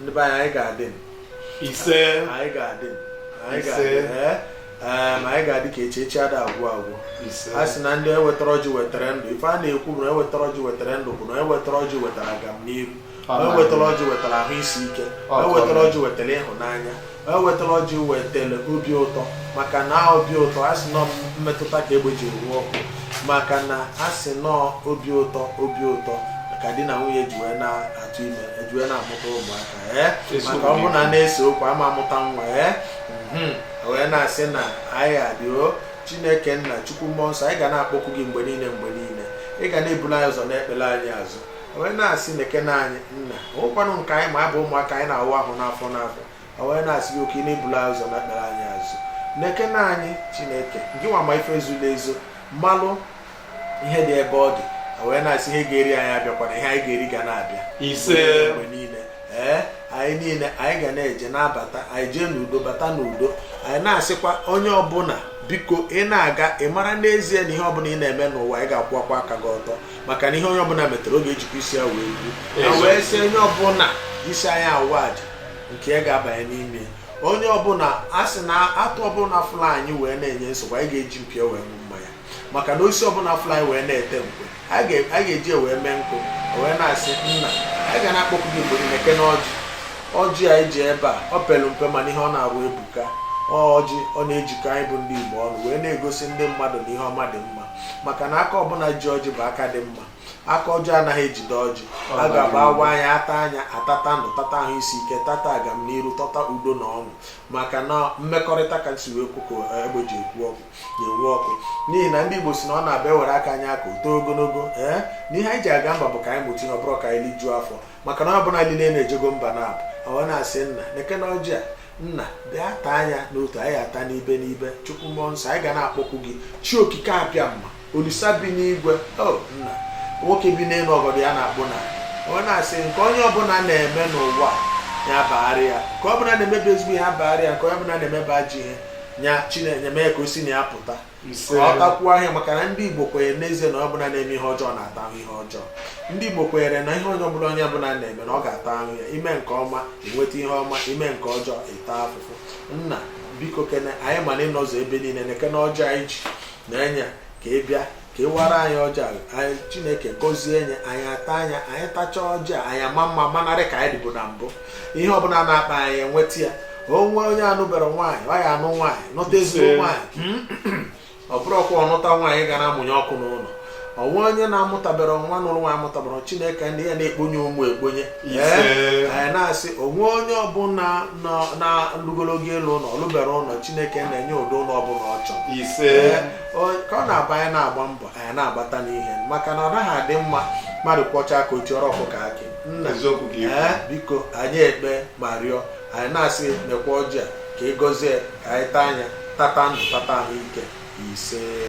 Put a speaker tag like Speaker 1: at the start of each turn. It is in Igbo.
Speaker 1: ndị be anyị ga-adị
Speaker 2: ise
Speaker 1: anyị ga-adị ma anyị ga-adị ka echi ada agwụ agwụ. A sị na ndị ewetara ọjị wetara ndụ. Ife a na-ekwu bụ na ewetara ọjị wetara ndụ bụ na ewetara ọjị wetara agamnihu, ewetara ọjị wetara ahụ isi ike, ewetara ọjị wetara ịhụnanya, ewetara ọjị wetara obi ụtọ. Maka na obi ụtọ a sị nọ mmetụta ka egbe ji ruo ọkụ. Maka na a sị nọ obi ụtọ ka di na nwunye ji wee na-atụ ime, eji wee na-amụta ụmụaka. Maka ọ bụ na na-ese okwu ama amụta nwa wee na-asị na anyị adịo Chineke nna Chukwu mmụọ nsọ, anyị ga na-akpọkwu gị mgbe niile. Ị ga na-ebulu anyị ụzọ na-ekpele anyị azụ. Wee na-asị nekene anyị nna ụkwanụ nke anyị ma abụ ụmụaka anyị na-awụ ahụ n'afọ wee na-asị gị oke ị na-ebulu anyị ụzọ na-ekpele anyị azụ. Nekene anyị Chineke gị nwa ma ife zuru ezo mmalụ ihe dị ebe ọ dị. Wee na-asị ihe ga-eri anyị abịakwana, ihe anyị ga-eri ga na-abịa mgbe niile. Anyị niile anyị ga na-eje na-abata, anyị jee n'udo bata n'udo. Anyị na-asịkwa onye ọbụla biko ị na-aga ị mara n'ezie na ihe ọbụla ị na-eme n'ụwa ị ga-akwụkwa aka gị ọtọ. Maka na ihe onye ọbụla metere oge ejikwa isi ya wee gbuo. Wee sị onye ọbụla isi anyị awụ aja nke ya ga-abanye n'ime. Onye ọbụla a sị na atụ ọbụla fụla anyị wee na-enye nsogbu anyị ga-eji mpi wee ṅụ mmanya. Maka na osisi ọbụla fụla anyị wee na-ete mkpe anyị ga-eji wee mee nkụ. Wee na-asị nna anyị ga na-akpọkwu gị mgbe niile kene ọjị anyị ji ebe a ọ pelu mpe mana ihe ọ na-arụ ebuka. Ọjị ọ na-ejikọ anyị bụ ndị Igbo ọnụ wee na-egosi ndị mmadụ na ihe ọma dị mma. Maka na aka ọbụla ji ọjị bụ aka dị mma. Aka ọjọọ anaghị ejide ọjị. A ga-agba awa anya ata anya atata ndụ tata ahụ isi ike tata agamnihu tata udo na ọṅụ. Maka na mmekọrịta ka nsi wee kwuko egbe ji ekwu ọkụ na-enwe ọkụ. N'ihi na ndị Igbo si na ọ na-abịa ewere aka anyị aka o too ogologo. N'ihe anyị ji aga mba bụ ka anyị mụta ihe ọ bụrụ ka anyị lijuo afọ. Maka na ọ bụla niile na-ejego mba na-abụ wee na-asị nna nekene ọjị a nna bịa taa anya n'otu anyị ata n'ibe Chukwu mmụọ nsọ anyị ga na-akpọkwu gị chi okike apịa mma Olisa bi n'igwe. Nna nwoke bi n'elu ọgọdọ ya na-akpụ na wee na-asị nke onye ọbụla na-eme n'ụwa ya bagharị ya, ka ọ bụla na-emebe ezigbo ihe bagharị ya, nke onye ọbụla na-emebe ajọ ihe nya Chineke mee ka o si na ya pụta ọ takwuo ahịa. Maka na ndị Igbo kwenyere n'ezie na ọ bụla na-eme ihe ọjọọ na-ata ahụ ihe ọjọọ. Ndị Igbo kwenyere na ihe onye ọbụla na-eme na ọ ga-ata ahụ ya. Ime nke ọma enweta ihe ọma, ime nke ọjọọ ịta afụfụ. Nna biko kene anyị ma na ịnọzọ ebe niile nekene ọjọọ anyị ji na-enye ka ị bịa ka ị wara anyị ọjọọ anyị Chineke gọzie nye anyị ata anya anyị tachaa ọjọọ anyị ama mma manarị ka anyị dịbụ na mbụ. Ihe ọbụla na-akpa anyị enweta ya. Onwe onye anụbere nwaanyị ọ ya anụ nwaanyị nụta ezigbo nwaanyị ọ bụrụkwa ọnụta nwaanyị ga na-amụnye ọkụ n'ụlọ. Onwe onye na-amụtabere nwa nụrụ nwaanyị amụtabere Chineke ndị ya na-ekponye ụmụ ekponye. Anyị na-asị onwe onye ọbụla na-alụgologo elu ụlọ ọlụbere ụlọ Chineke na-enye ụdị ụlọ ọbụla ọ chọrọ. Ka ọ na-aba anyị na-agba mbọ anyị na-agbata n'ihe. Maka na ọ naghị adị mma mmadụ kwọcha aka otu ọrụ ọkụ ka akị. Nna biko anyị ekpe ma rịọ anyị na-asị mekwa ọjị a ka ị gọzie ka anyị taa anya tata ndụ tata ahụike ise.